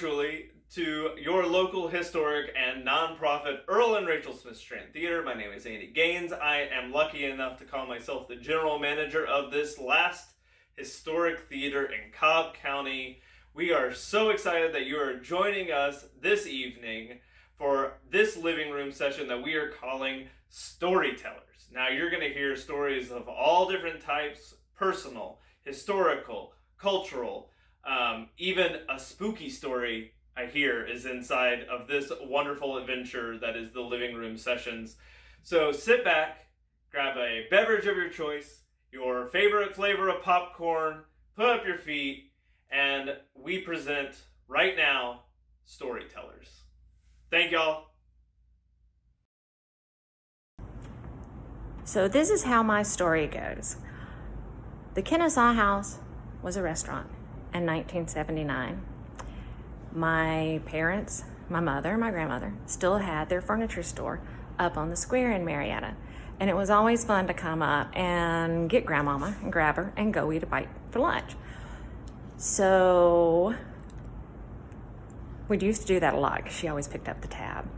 virtually to your local historic and nonprofit Earl and Rachel Smith Strand Theater. My name is Andy Gaines. I am lucky enough to call myself the general manager of this last historic theater in Cobb County. We are so excited that you are joining us this evening for this living room session that we are calling Storytellers. Now you're going to hear stories of all different types, personal, historical, cultural, even a spooky story I hear is inside of this wonderful adventure that is the living room sessions. So sit back, grab a beverage of your choice, your favorite flavor of popcorn, put up your feet, and we present right now Storytellers. Thank y'all. So this is how my story goes. The Kennesaw House was a restaurant in 1979. My parents, my mother, my grandmother, still had their furniture store up on the square in Marietta. And it was always fun to come up and get grandmama and grab her and go eat a bite for lunch. So we used to do that a lot because she always picked up the tab.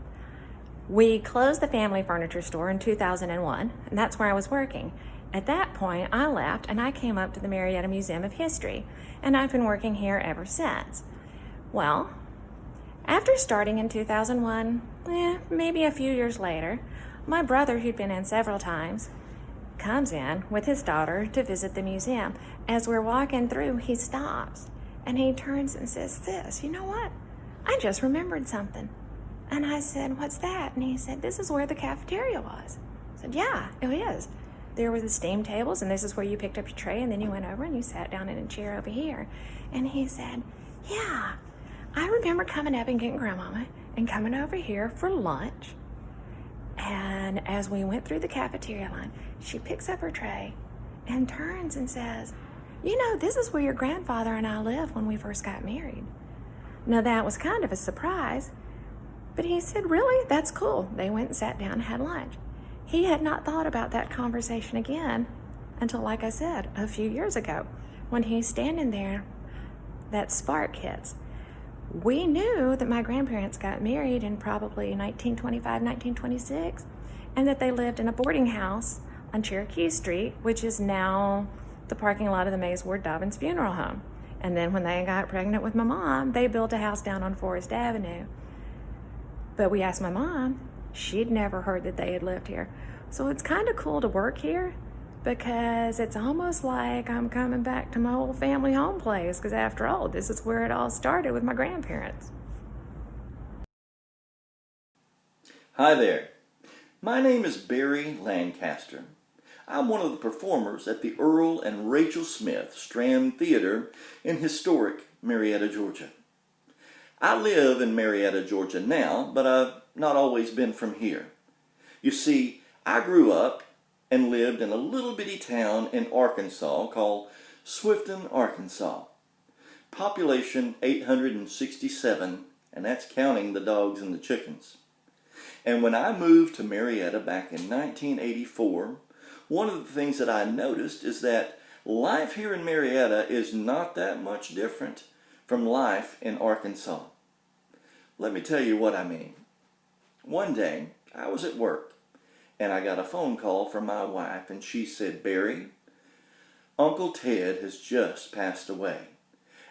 We closed the family furniture store in 2001, and that's where I was working. At that point, I left and I came up to the Marietta Museum of History, and I've been working here ever since. Well, after starting in 2001, maybe a few years later, my brother, who'd been in several times, comes in with his daughter to visit the museum. As we're walking through, he stops and he turns and says, "Sis, you know what? I just remembered something." And I said, "What's that?" And he said, "This is where the cafeteria was." I said, "Yeah, it is. There were the steam tables, and this is where you picked up your tray, and then you went over and you sat down in a chair over here." And he said, "Yeah, I remember coming up and getting grandmama and coming over here for lunch. And as we went through the cafeteria line, she picks up her tray and turns and says, 'You know, this is where your grandfather and I lived when we first got married.'" Now that was kind of a surprise, but he said, "Really? That's cool." They went and sat down and had lunch. He had not thought about that conversation again until, like I said, a few years ago, when he's standing there, that spark hits. We knew that my grandparents got married in probably 1925, 1926, and that they lived in a boarding house on Cherokee Street, which is now the parking lot of the Mays Ward Dobbins Funeral Home. And then when they got pregnant with my mom, they built a house down on Forest Avenue. But we asked my mom, she'd never heard that they had lived here. So it's kind of cool to work here because it's almost like I'm coming back to my old family home place, because after all, this is where it all started with my grandparents. Hi there. My name is Barry Lancaster. I'm one of the performers at the Earl and Rachel Smith Strand Theater in historic Marietta, Georgia. I live in Marietta, Georgia now, but I've not always been from here. You see, I grew up and lived in a little bitty town in Arkansas called Swifton, Arkansas. Population 867, and that's counting the dogs and the chickens. And when I moved to Marietta back in 1984, one of the things that I noticed is that life here in Marietta is not that much different from life in Arkansas. Let me tell you what I mean. One day, I was at work, and I got a phone call from my wife, and she said, "Barry, Uncle Ted has just passed away,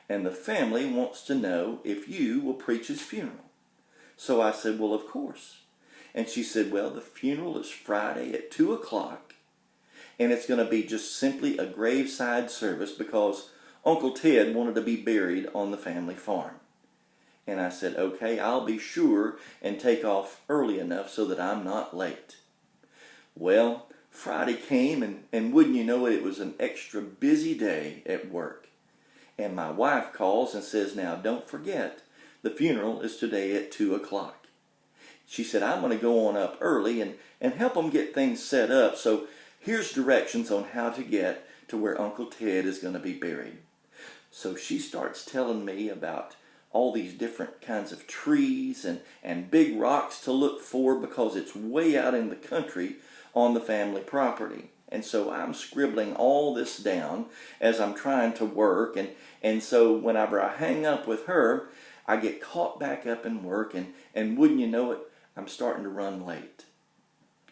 and the family wants to know if you will preach his funeral." So I said, "Well, of course." And she said, "Well, the funeral is Friday at 2 o'clock, and it's going to be just simply a graveside service because Uncle Ted wanted to be buried on the family farm." And I said, "Okay, I'll be sure and take off early enough so that I'm not late." Well, Friday came, and wouldn't you know it, it was an extra busy day at work. And my wife calls and says, "Now, don't forget, the funeral is today at 2 o'clock. She said, "I'm going to go on up early and help them get things set up, so here's directions on how to get to where Uncle Ted is going to be buried." So she starts telling me about all these different kinds of trees and big rocks to look for because it's way out in the country on the family property. And so I'm scribbling all this down as I'm trying to work. And so whenever I hang up with her, I get caught back up in work, and wouldn't you know it, I'm starting to run late.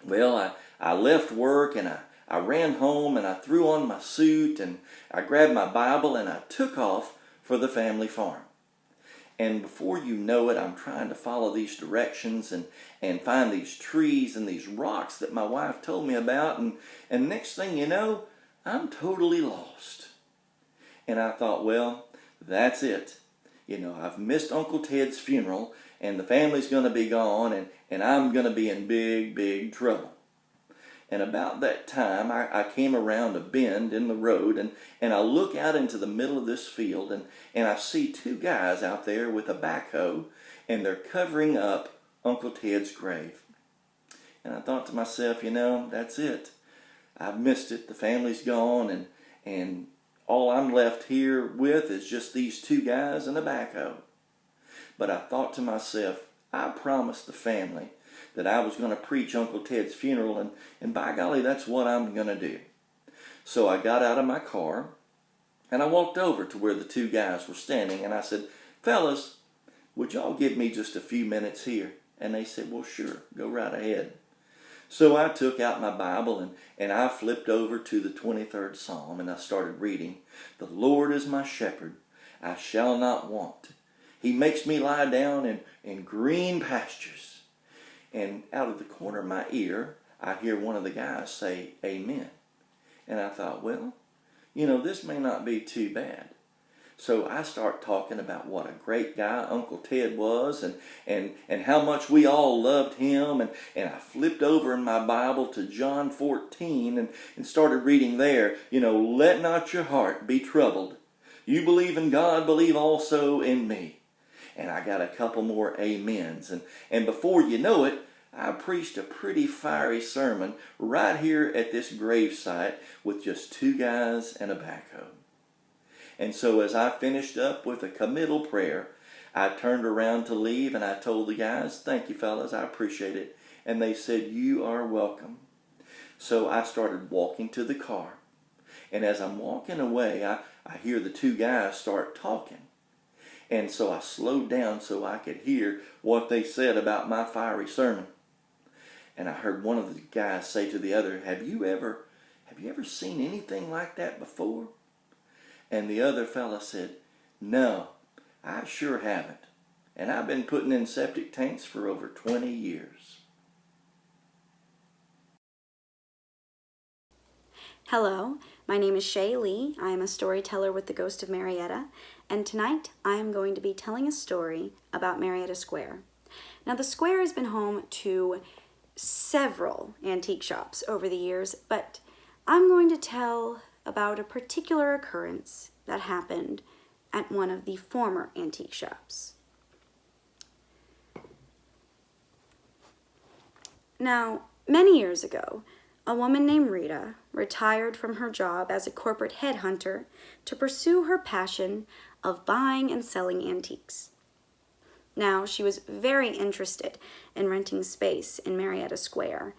Well, I left work, and I ran home, and I threw on my suit, and I grabbed my Bible, and I took off for the family farm. And before you know it, I'm trying to follow these directions and find these trees and these rocks that my wife told me about. And next thing you know, I'm totally lost. And I thought, well, that's it. You know, I've missed Uncle Ted's funeral, and the family's going to be gone, and I'm going to be in big, big trouble. And about that time, I came around a bend in the road, and I look out into the middle of this field, and I see two guys out there with a backhoe, and they're covering up Uncle Ted's grave. And I thought to myself, you know, that's it. I've missed it. The family's gone, and all I'm left here with is just these two guys and a backhoe. But I thought to myself, I promised the family that I was going to preach Uncle Ted's funeral, and by golly, that's what I'm going to do. So I got out of my car, and I walked over to where the two guys were standing, and I said, fellas, would y'all give me just a few minutes here? And they said, well, sure, go right ahead. So I took out my Bible, and I flipped over to the 23rd Psalm, and I started reading, the Lord is my shepherd, I shall not want. He makes me lie down in green pastures. And out of the corner of my ear, I hear one of the guys say, amen. And I thought, well, you know, this may not be too bad. So I start talking about what a great guy Uncle Ted was, and how much we all loved him. And I flipped over in my Bible to John 14 and started reading there, you know, let not your heart be troubled. You believe in God, believe also in me. And I got a couple more amens. And before you know it, I preached a pretty fiery sermon right here at this gravesite with just two guys and a backhoe. And so as I finished up with a committal prayer, I turned around to leave, and I told the guys, thank you fellas, I appreciate it. And they said, you are welcome. So I started walking to the car. And as I'm walking away, I hear the two guys start talking. And so I slowed down so I could hear what they said about my fiery sermon. And I heard one of the guys say to the other, have you ever seen anything like that before? And the other fella said, no, I sure haven't. And I've been putting in septic tanks for over 20 years. Hello, my name is Shea Lee. I am a storyteller with the Ghosts of Marietta, and tonight I am going to be telling a story about Marietta Square. Now, the square has been home to several antique shops over the years, but I'm going to tell about a particular occurrence that happened at one of the former antique shops. Now, many years ago, a woman named Rita retired from her job as a corporate headhunter to pursue her passion of buying and selling antiques. Now, she was very interested in renting space in Marietta Square,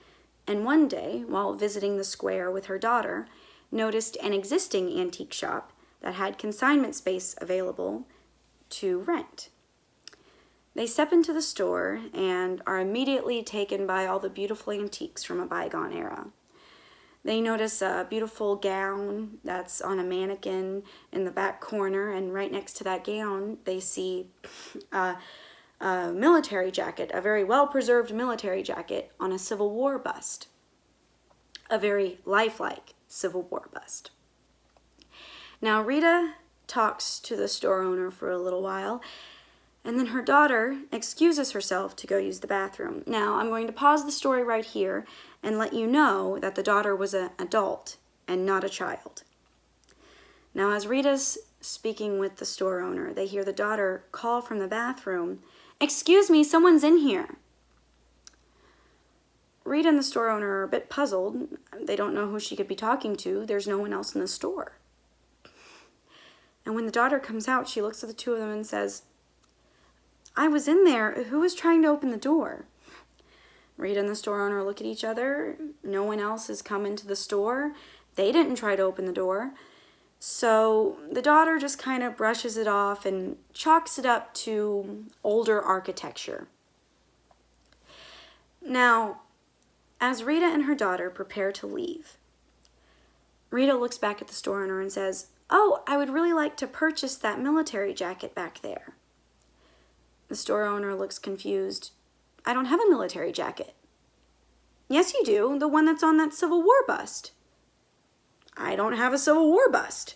and one day, while visiting the square with her daughter, noticed an existing antique shop that had consignment space available to rent. They step into the store and are immediately taken by all the beautiful antiques from a bygone era. They notice a beautiful gown that's on a mannequin in the back corner, and right next to that gown, they see a military jacket, a very well-preserved military jacket on a Civil War bust. A very lifelike Civil War bust. Now, Rita talks to the store owner for a little while, and then her daughter excuses herself to go use the bathroom. Now, I'm going to pause the story right here and let you know that the daughter was an adult and not a child. Now, as Rita's speaking with the store owner, they hear the daughter call from the bathroom, "Excuse me, someone's in here." Rita and the store owner are a bit puzzled. They don't know who she could be talking to. There's no one else in the store. And when the daughter comes out, she looks at the two of them and says, "I was in there. Who was trying to open the door?" Rita and the store owner look at each other. No one else has come into the store. They didn't try to open the door. So the daughter just kind of brushes it off and chalks it up to older architecture. Now, as Rita and her daughter prepare to leave, Rita looks back at the store owner and says, "Oh, I would really like to purchase that military jacket back there." The store owner looks confused. "I don't have a military jacket." "Yes, you do, the one that's on that Civil War bust." "I don't have a Civil War bust."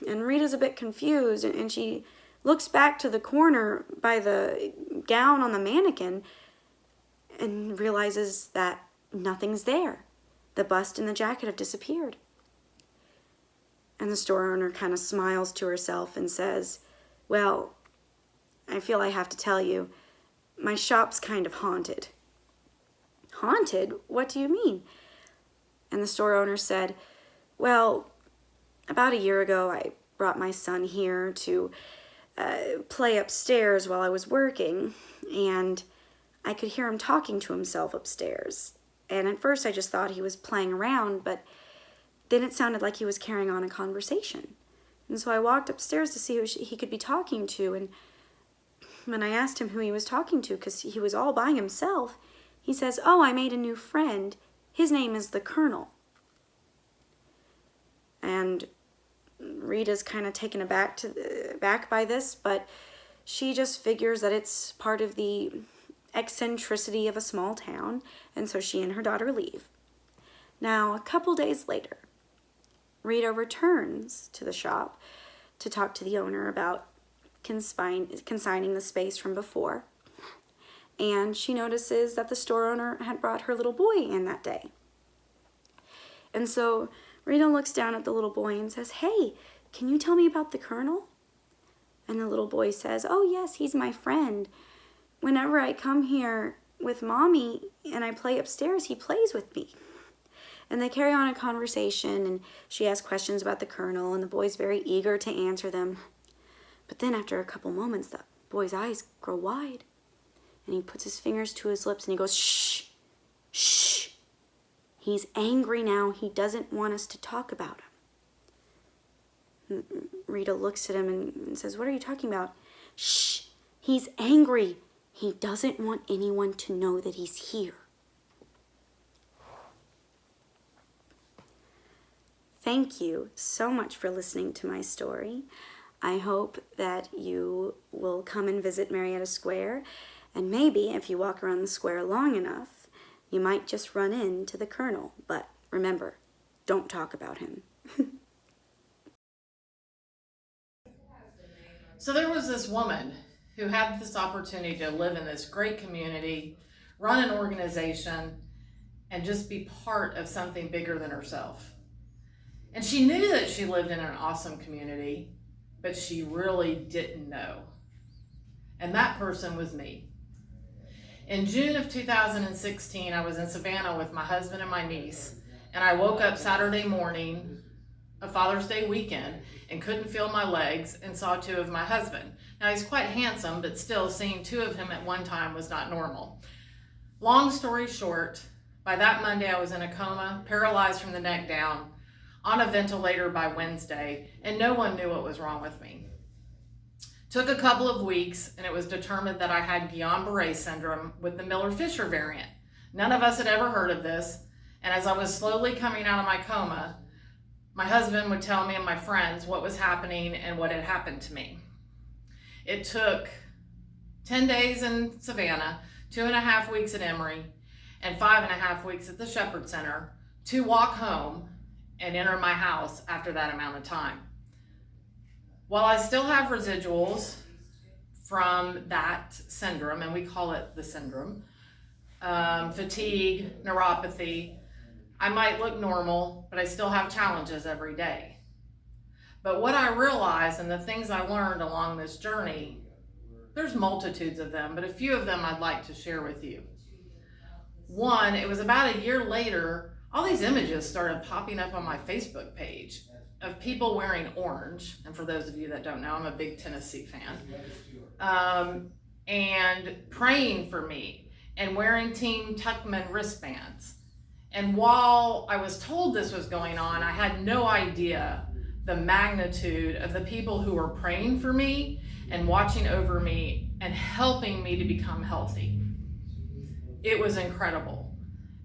And Rita's a bit confused, and she looks back to the corner by the gown on the mannequin and realizes that nothing's there. The bust and the jacket have disappeared. And the store owner kind of smiles to herself and says, "Well, I feel I have to tell you, my shop's kind of haunted." "Haunted? What do you mean?" And the store owner said, "Well, about a year ago, I brought my son here to play upstairs while I was working, and I could hear him talking to himself upstairs. And at first I just thought he was playing around, but then it sounded like he was carrying on a conversation. And so I walked upstairs to see who he could be talking to, and when I asked him who he was talking to, because he was all by himself, he says, 'Oh, I made a new friend. His name is the Colonel.'" And Rita's kind of taken aback by this, but she just figures that it's part of the eccentricity of a small town, and so she and her daughter leave. Now, a couple days later, Rita returns to the shop to talk to the owner about consigning the space from before, and she notices that the store owner had brought her little boy in that day. And so Rita looks down at the little boy and says, "Hey, can you tell me about the Colonel?" And the little boy says, "Oh yes, he's my friend. Whenever I come here with Mommy and I play upstairs, he plays with me." And they carry on a conversation, and she asks questions about the Colonel, and the boy's very eager to answer them. But then after a couple moments, the boy's eyes grow wide, and he puts his fingers to his lips and he goes, "Shh, shh. He's angry now. He doesn't want us to talk about him." And Rita looks at him and says, "What are you talking about?" "Shh, he's angry. He doesn't want anyone to know that he's here." Thank you so much for listening to my story. I hope that you will come and visit Marietta Square, and maybe if you walk around the square long enough, you might just run into the Colonel. But remember, don't talk about him. So there was this woman who had this opportunity to live in this great community, run an organization, and just be part of something bigger than herself. And she knew that she lived in an awesome community, but she really didn't know. And that person was me. In June of 2016, I was in Savannah with my husband and my niece, and I woke up Saturday morning, a Father's Day weekend, and couldn't feel my legs and saw two of my husband. Now, he's quite handsome, but still seeing two of him at one time was not normal. Long story short, by that Monday I was in a coma, paralyzed from the neck down, on a ventilator by Wednesday, and no one knew what was wrong with me. Took a couple of weeks, and it was determined that I had Guillain-Barré syndrome with the Miller-Fisher variant. None of us had ever heard of this, and as I was slowly coming out of my coma, my husband would tell me and my friends what was happening and what had happened to me. It took 10 days in Savannah, 2.5 weeks at Emory, and 5.5 weeks at the Shepherd Center to walk home and enter my house after that amount of time. While I still have residuals from that syndrome, and we call it the syndrome, fatigue, neuropathy, I might look normal, but I still have challenges every day. But what I realized and the things I learned along this journey, there's multitudes of them, but a few of them I'd like to share with you. One, it was about a year later, all these images started popping up on my Facebook page of people wearing orange. And for those of you that don't know, I'm a big Tennessee fan. And praying for me and wearing Team Tuchman wristbands. And while I was told this was going on, I had no idea the magnitude of the people who were praying for me and watching over me and helping me to become healthy. It was incredible.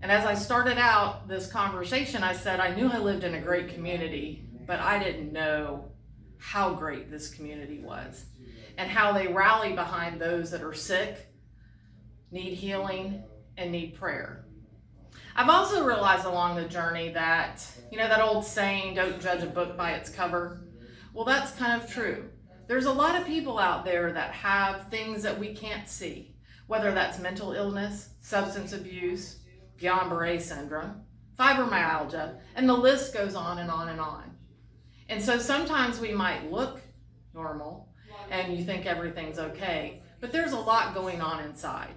And as I started out this conversation, I said I knew I lived in a great community, but I didn't know how great this community was and how they rally behind those that are sick, need healing, and need prayer. I've also realized along the journey that, that old saying, don't judge a book by its cover. Well, that's kind of true. There's a lot of people out there that have things that we can't see, whether that's mental illness, substance abuse, Guillain-Barré syndrome, fibromyalgia, and the list goes on and on and on. And so sometimes we might look normal and you think everything's okay, but there's a lot going on inside.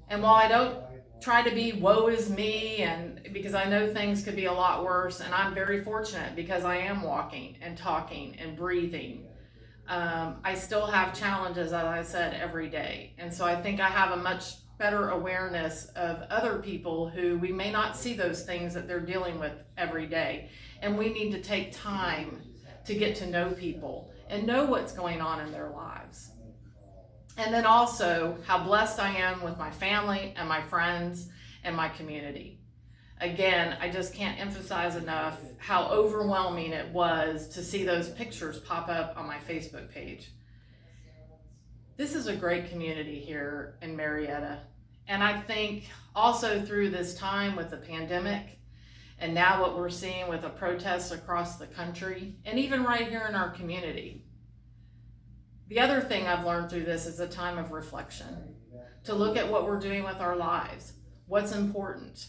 And while I don't try to be woe is me, and because I know things could be a lot worse, and I'm very fortunate because I am walking and talking and breathing, I still have challenges, as I said, every day. And so I think I have a much better awareness of other people who we may not see those things that they're dealing with every day. And we need to take time to get to know people and know what's going on in their lives. And then also how blessed I am with my family and my friends and my community. Again, I just can't emphasize enough how overwhelming it was to see those pictures pop up on my Facebook page. This is a great community here in Marietta. And I think also through this time with the pandemic, and now what we're seeing with the protests across the country, and even right here in our community, the other thing I've learned through this is a time of reflection, to look at what we're doing with our lives, what's important.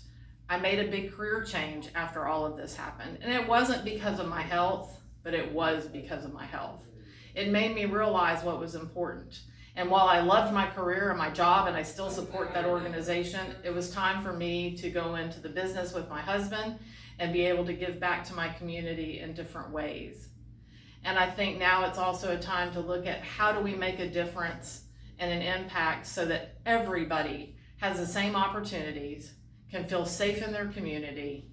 I made a big career change after all of this happened, and it wasn't because of my health, but it was because of my health. It made me realize what was important. And while I loved my career and my job, and I still support that organization, it was time for me to go into the business with my husband and be able to give back to my community in different ways. And I think now it's also a time to look at how do we make a difference and an impact so that everybody has the same opportunities, can feel safe in their community,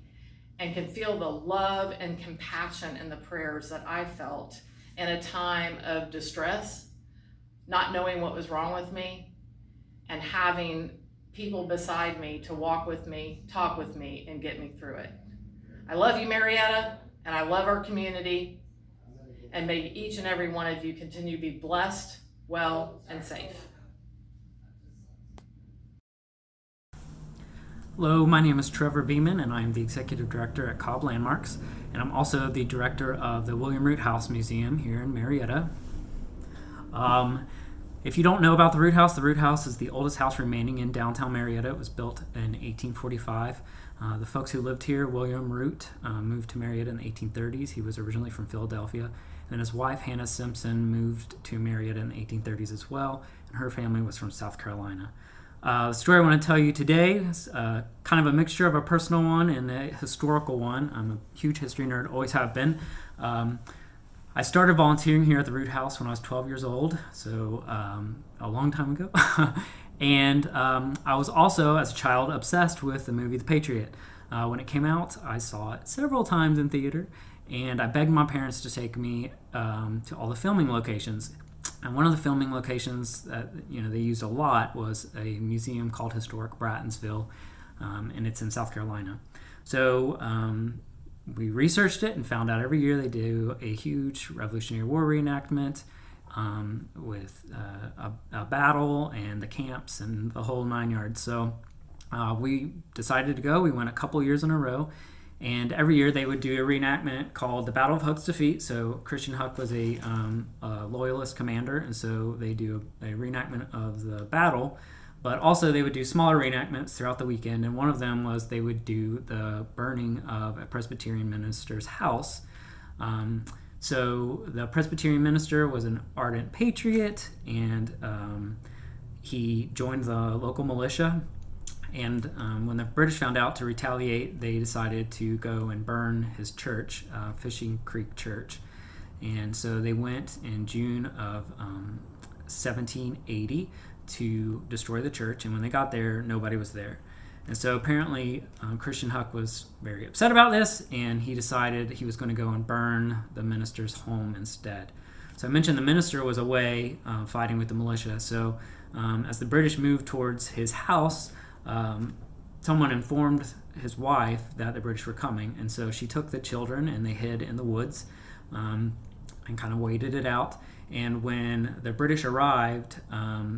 and can feel the love and compassion and the prayers that I felt in a time of distress, not knowing what was wrong with me, and having people beside me to walk with me, talk with me, and get me through it. I love you, Marietta, and I love our community, and may each and every one of you continue to be blessed, well, and safe. Hello, my name is Trevor Beemon, and I'm the Executive Director at Cobb Landmarks, and I'm also the Director of the William Root House Museum here in Marietta. If you don't know about the Root House is the oldest house remaining in downtown Marietta. It was built in 1845. The folks who lived here, William Root, moved to Marietta in the 1830s. He was originally from Philadelphia. And then his wife, Hannah Simpson, moved to Marietta in the 1830s as well, and her family was from South Carolina. The story I want to tell you today is kind of a mixture of a personal one and a historical one. I'm a huge history nerd, always have been. I started volunteering here at the Root House when I was 12 years old, so a long time ago. And I was also, as a child, obsessed with the movie The Patriot. When it came out, I saw it several times in theater, and I begged my parents to take me to all the filming locations. And one of the filming locations that they used a lot was a museum called Historic Brattonsville, and it's in South Carolina. So we researched it and found out every year they do a huge Revolutionary War reenactment with a battle and the camps and the whole 9 yards. So we decided to go. We went a couple years in a row. And every year they would do a reenactment called the Battle of Huck's Defeat. So Christian Huck was a loyalist commander, and so they do a reenactment of the battle. But also they would do smaller reenactments throughout the weekend, and one of them was they would do the burning of a Presbyterian minister's house. So the Presbyterian minister was an ardent patriot, and he joined the local militia. And when the British found out to retaliate, they decided to go and burn his church, Fishing Creek Church. And so they went in June of 1780 to destroy the church. And when they got there, nobody was there. And so apparently Christian Huck was very upset about this, and he decided he was going to go and burn the minister's home instead. So I mentioned the minister was away fighting with the militia. So as the British moved towards his house, someone informed his wife that the British were coming. And so she took the children and they hid in the woods and kind of waited it out. And when the British arrived,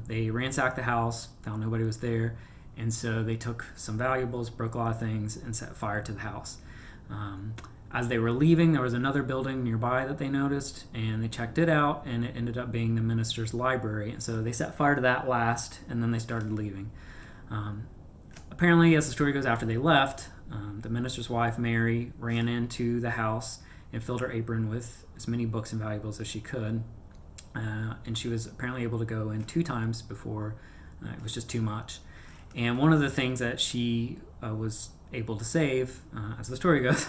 they ransacked the house, found nobody was there. And so they took some valuables, broke a lot of things, and set fire to the house. As they were leaving, there was another building nearby that they noticed, and they checked it out, and it ended up being the minister's library. And so they set fire to that last, and then they started leaving. Apparently, as the story goes, after they left, the minister's wife, Mary, ran into the house and filled her apron with as many books and valuables as she could. And she was apparently able to go in 2 times before it was just too much. And one of the things that she was able to save, as the story goes,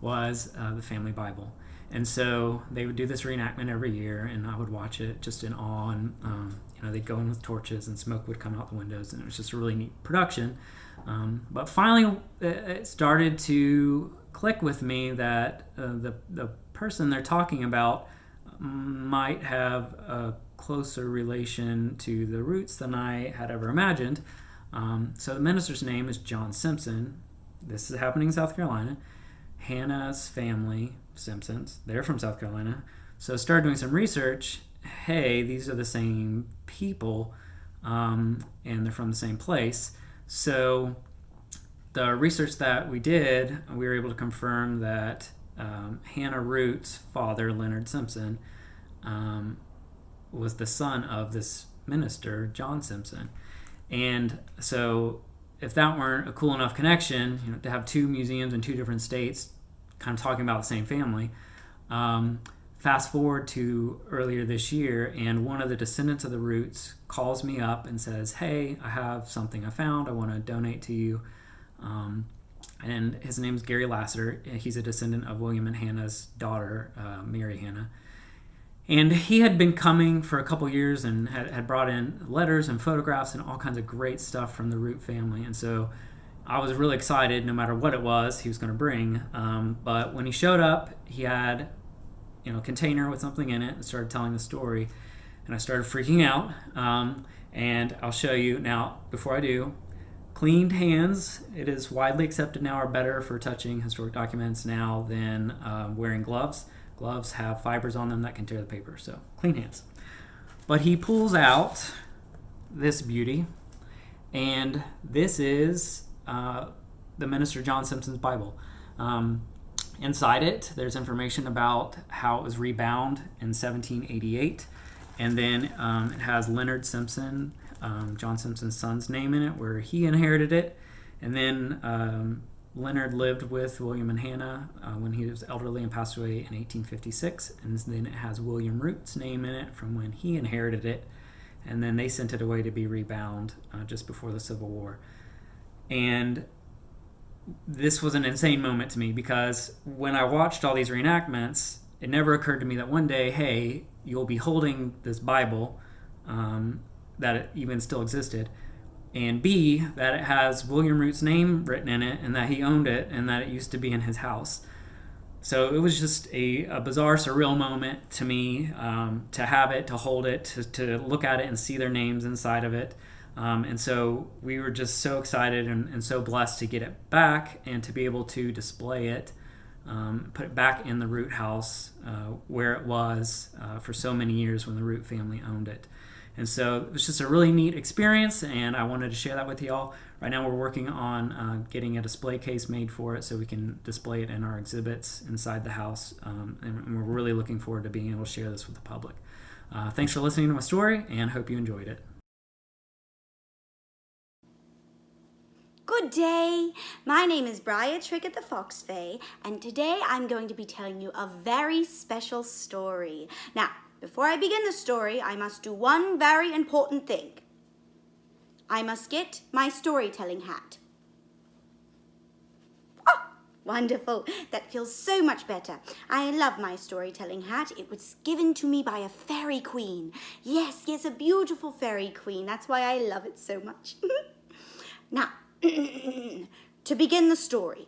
was the family Bible. And so they would do this reenactment every year, and I would watch it just in awe. And they'd go in with torches, and smoke would come out the windows, and it was just a really neat production. But finally, it started to click with me that the person they're talking about might have a closer relation to the roots than I had ever imagined. So the minister's name is John Simpson. This is happening in South Carolina. Hannah's family, Simpsons, they're from South Carolina. So I started doing some research. Hey, these are the same people, and they're from the same place. So the research that we did, we were able to confirm that Hannah Root's father, Leonard Simpson, was the son of this minister, John Simpson. And so if that weren't a cool enough connection, to have 2 museums in 2 different states kind of talking about the same family, fast forward to earlier this year, and one of the descendants of the Roots calls me up and says, hey, I have something I found. I want to donate to you. And his name is Gary Lassiter. He's a descendant of William and Hannah's daughter, Mary Hannah. And he had been coming for a couple years and had brought in letters and photographs and all kinds of great stuff from the Root family. And so I was really excited no matter what it was he was going to bring. But when he showed up, he had a container with something in it and started telling the story. And I started freaking out. And I'll show you now, before I do, cleaned hands, it is widely accepted now, are better for touching historic documents now than wearing gloves. Gloves have fibers on them that can tear the paper, so clean hands. But he pulls out this beauty, and this is the minister John Simpson's Bible. Inside it, there's information about how it was rebound in 1788, and then it has Leonard Simpson, John Simpson's son's name in it, where he inherited it. And then Leonard lived with William and Hannah when he was elderly and passed away in 1856. And then it has William Root's name in it from when he inherited it. And then they sent it away to be rebound just before the Civil War. And this was an insane moment to me, because when I watched all these reenactments, it never occurred to me that one day, hey, you'll be holding this Bible, that it even still existed, and B, that it has William Root's name written in it, and that he owned it, and that it used to be in his house. So it was just a bizarre, surreal moment to me, to have it, to hold it, to look at it and see their names inside of it. And so we were just so excited and so blessed to get it back and to be able to display it, put it back in the Root house where it was for so many years when the Root family owned it. And so it was just a really neat experience, and I wanted to share that with y'all. Right now we're working on getting a display case made for it so we can display it in our exhibits inside the house, and we're really looking forward to being able to share this with the public. Thanks for listening to my story, and hope you enjoyed it. Good day. My name is Briar Trickett the Fox Fae, and today I'm going to be telling you a very special story. Now, before I begin the story, I must do one very important thing. I must get my storytelling hat. Oh, wonderful. That feels so much better. I love my storytelling hat. It was given to me by a fairy queen. Yes, a beautiful fairy queen. That's why I love it so much. Now, To begin the story,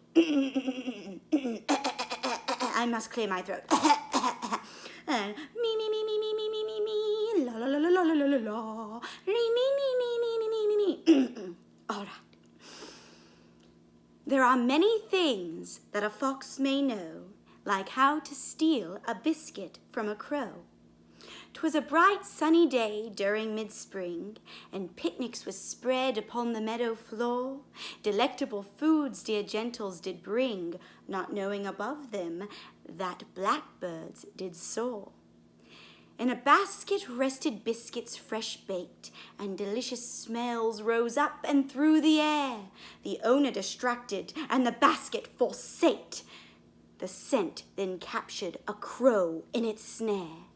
I must clear my throat. Me, la la la la la la la la, All right. There are many things that a fox may know, like how to steal a biscuit from a crow. 'Twas a bright sunny day during mid-spring, and picnics was spread upon the meadow floor. Delectable foods dear gentles did bring, not knowing above them that blackbirds did soar. In a basket rested biscuits fresh baked, and delicious smells rose up and through the air. The owner distracted, and the basket forsaked. The scent then captured a crow in its snare.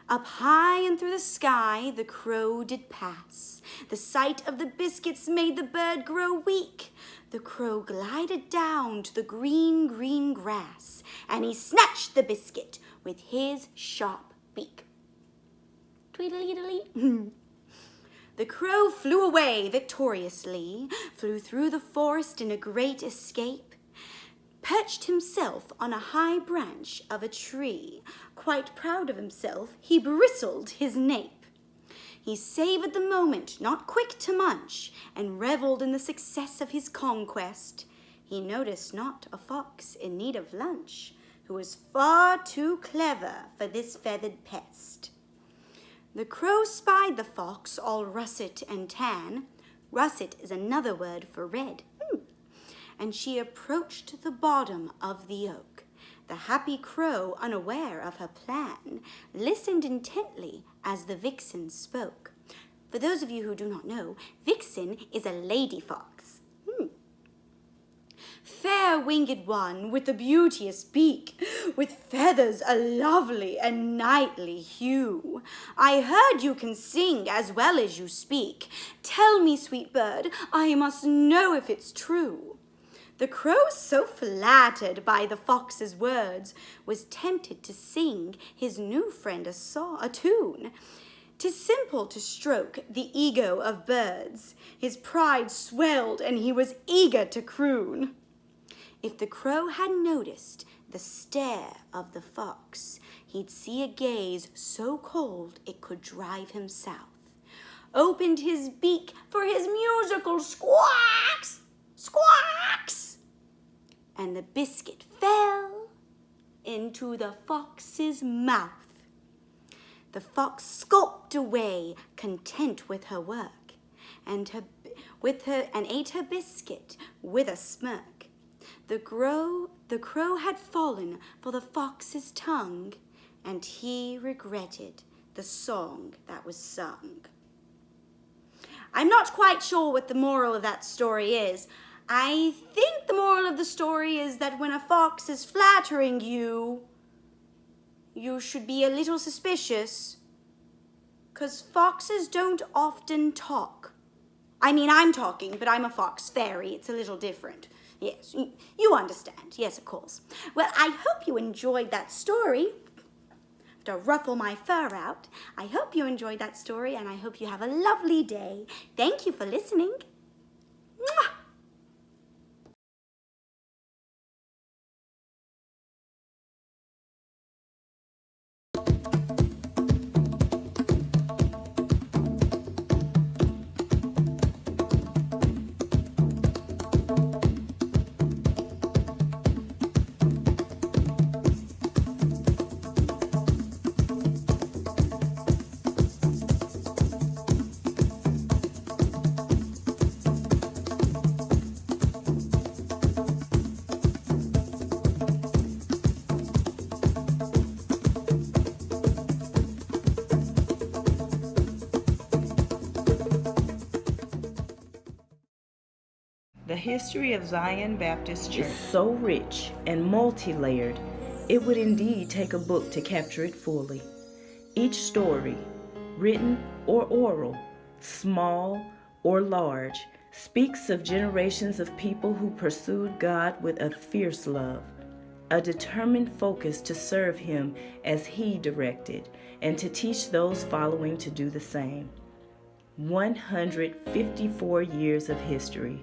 Up high and through the sky the crow did pass. The sight of the biscuits made the bird grow weak. The crow glided down to the green, green grass, and he snatched the biscuit with his sharp beak. Tweedledee. The crow flew away victoriously, flew through the forest in a great escape, perched himself on a high branch of a tree. Quite proud of himself, he bristled his nape. He savored the moment, not quick to munch, and reveled in the success of his conquest. He noticed not a fox in need of lunch, who was far too clever for this feathered pest. The crow spied the fox, all russet and tan. Russet is another word for red. And she approached the bottom of the oak. The happy crow, unaware of her plan, listened intently as the vixen spoke. For those of you who do not know, vixen is a lady fox. Fair winged one with a beauteous beak, with feathers a lovely and knightly hue. I heard you can sing as well as you speak. Tell me, sweet bird, I must know if it's true. The crow, so flattered by the fox's words, was tempted to sing his new friend a tune. 'Tis simple to stroke the ego of birds. His pride swelled and he was eager to croon. If the crow had noticed the stare of the fox, he'd see a gaze so cold it could drive him south. Opened his beak for his musical squawks, squawks, and the biscuit fell into the fox's mouth. The fox skulked away, content with her work, and ate her biscuit with a smirk. The crow had fallen for the fox's tongue, and he regretted the song that was sung. I'm not quite sure what the moral of that story is. I think the moral of the story is that when a fox is flattering you, you should be a little suspicious, 'cause foxes don't often talk. I mean, I'm talking, but I'm a fox fairy. It's a little different. Yes, you understand. Yes, of course. Well, I hope you enjoyed that story. I have to ruffle my fur out. I hope you enjoyed that story, and I hope you have a lovely day. Thank you for listening. Mwah! The history of Zion Baptist Church is so rich and multi-layered, it would indeed take a book to capture it fully. Each story, written or oral, small or large, speaks of generations of people who pursued God with a fierce love, a determined focus to serve Him as He directed, and to teach those following to do the same. 154 years of history,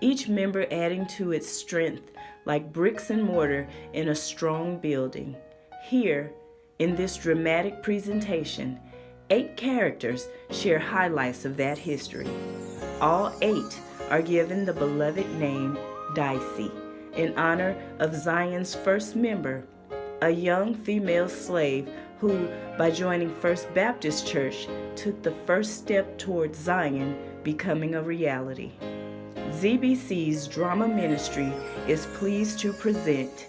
each member adding to its strength like bricks and mortar in a strong building. Here, in this dramatic presentation, 8 characters share highlights of that history. All 8 are given the beloved name DICEY in honor of Zion's first member, a young female slave who, by joining First Baptist Church, took the first step towards Zion becoming a reality. ZBC's drama ministry is pleased to present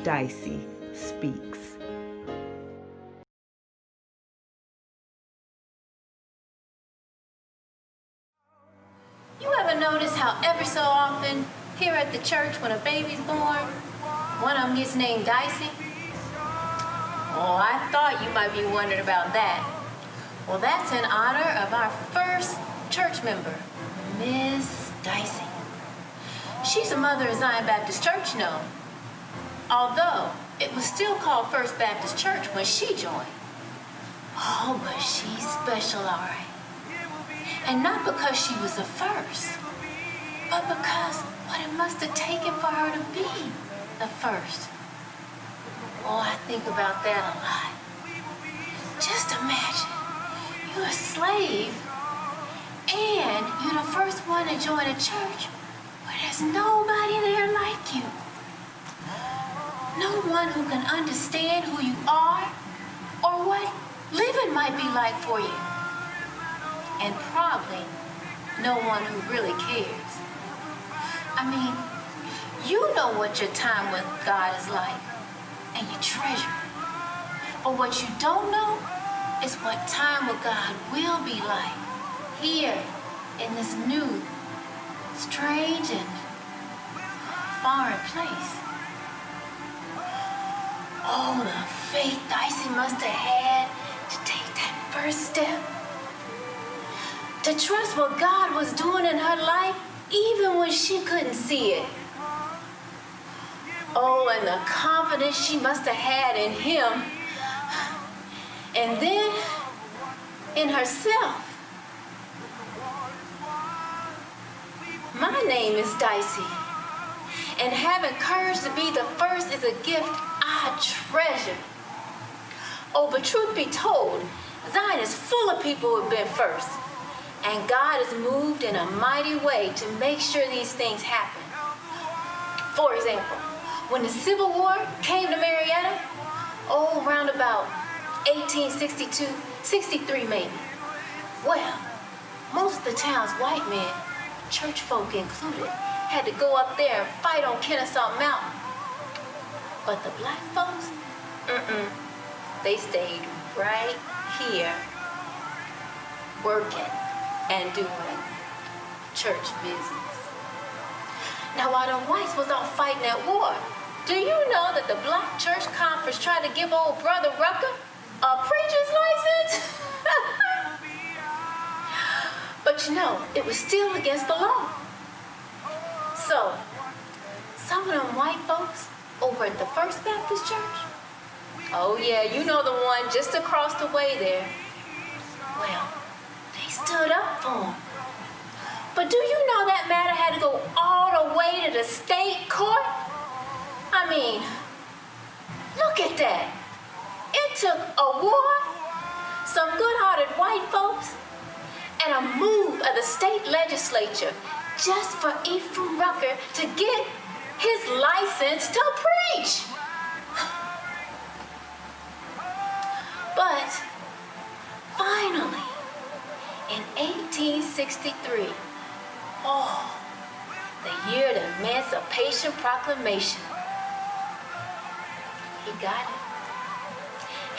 DICEY Speaks. You ever notice how every so often here at the church when a baby's born, one of them gets named Dicey? Oh, I thought you might be wondering about that. Well, that's in honor of our first church member, Miss Dicey. She's a mother of Zion Baptist Church now, although it was still called First Baptist Church when she joined. Oh, but she's special, all right. And not because she was the first, but because what it must have taken for her to be the first. Oh, I think about that a lot. Just imagine, you're a slave, and you're the first one to join a church where there's nobody there like you. No one who can understand who you are or what living might be like for you. And probably no one who really cares. I mean, you know what your time with God is like, and you treasure it. But what you don't know is what time with God will be like here in this new, strange, and foreign place. Oh, the faith Dicey must have had to take that first step. To trust what God was doing in her life, even when she couldn't see it. Oh, and the confidence she must have had in him. And then in herself. My name is Dicey. And having courage to be the first is a gift I treasure. Oh, but truth be told, Zion is full of people who have been first. And God has moved in a mighty way to make sure these things happen. For example, when the Civil War came to Marietta, oh, around about 1862, 63 maybe. Well, most of the town's white men, church folk included, had to go up there and fight on Kennesaw Mountain. But the black folks, they stayed right here, working and doing church business. Now, while the whites was off fighting that war, do you know that the Black Church Conference tried to give old Brother Rucker a preacher's license? But you know, it was still against the law. So, some of them white folks over at the First Baptist Church, oh yeah, you know the one just across the way there, well, they stood up for him. But do you know that matter had to go all the way to the state court? I mean, look at that. It took a war, some good-hearted white folks, and a move of the state legislature just for Ephraim Rucker to get his license to preach. But finally, in 1863, oh, the year of the Emancipation Proclamation, he got it.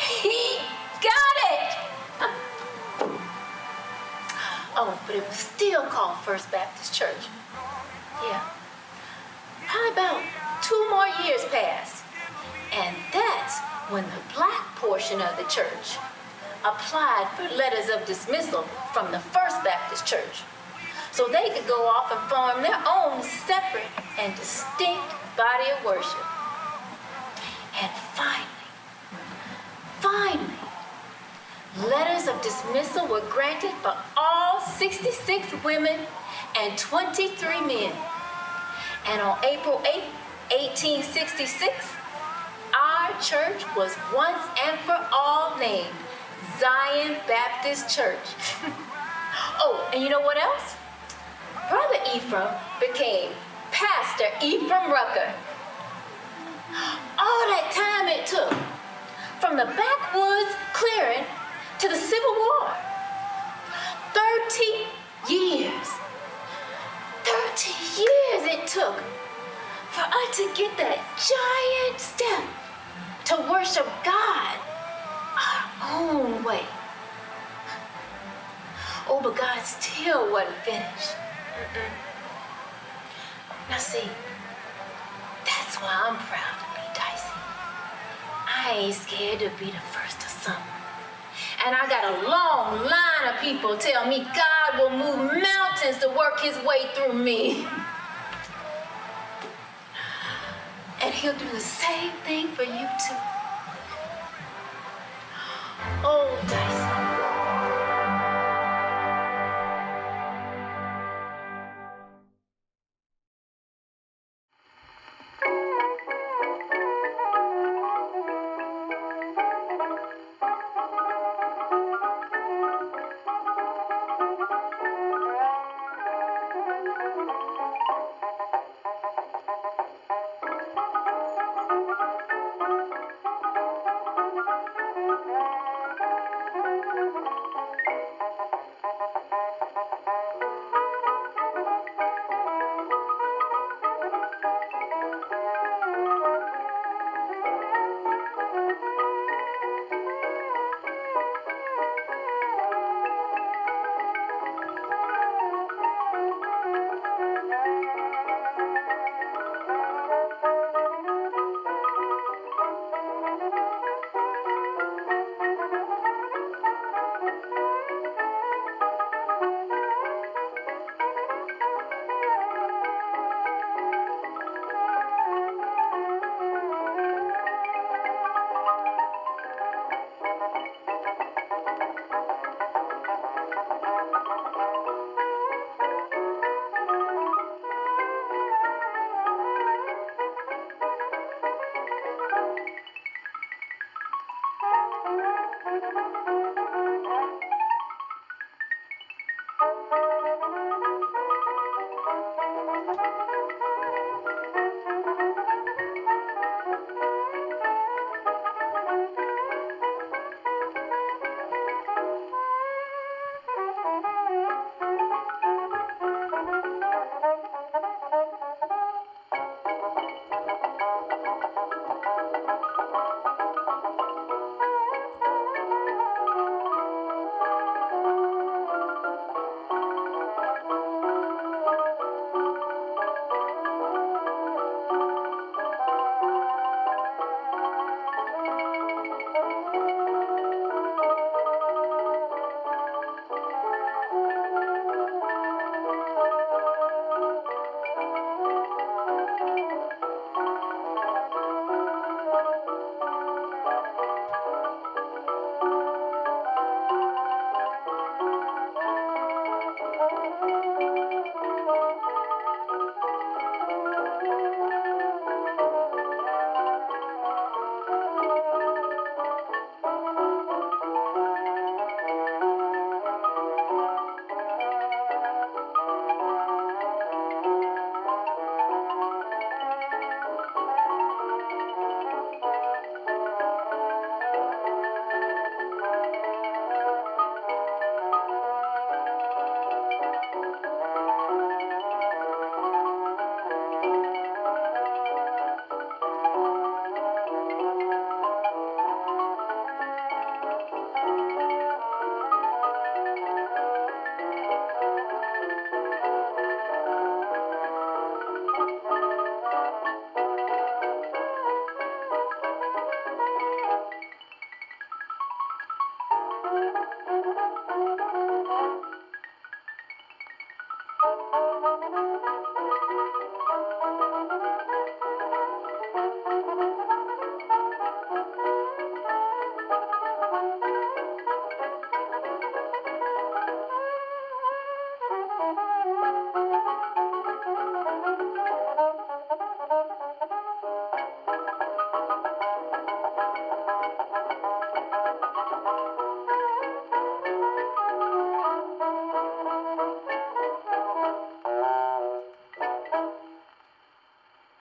He got it! Oh, but it was still called First Baptist Church. Yeah. How about 2 more years passed? And that's when the black portion of the church applied for letters of dismissal from the First Baptist Church, so they could go off and form their own separate and distinct body of worship. And finally, letters of dismissal were granted for all 66 women and 23 men. And on April 8, 1866, our church was once and for all named Zion Baptist Church. Oh, and you know what else? Brother Ephraim became Pastor Ephraim Rucker. All that time it took, from the backwoods clearing to the Civil War. 30 years. 30 years it took for us to get that giant step to worship God our own way. Oh, but God still wasn't finished. Now see, that's why I'm proud to be Dicey. I ain't scared to be the first of something. And I got a long line of people tell me God will move mountains to work his way through me. And he'll do the same thing for you too. Oh, Dicey.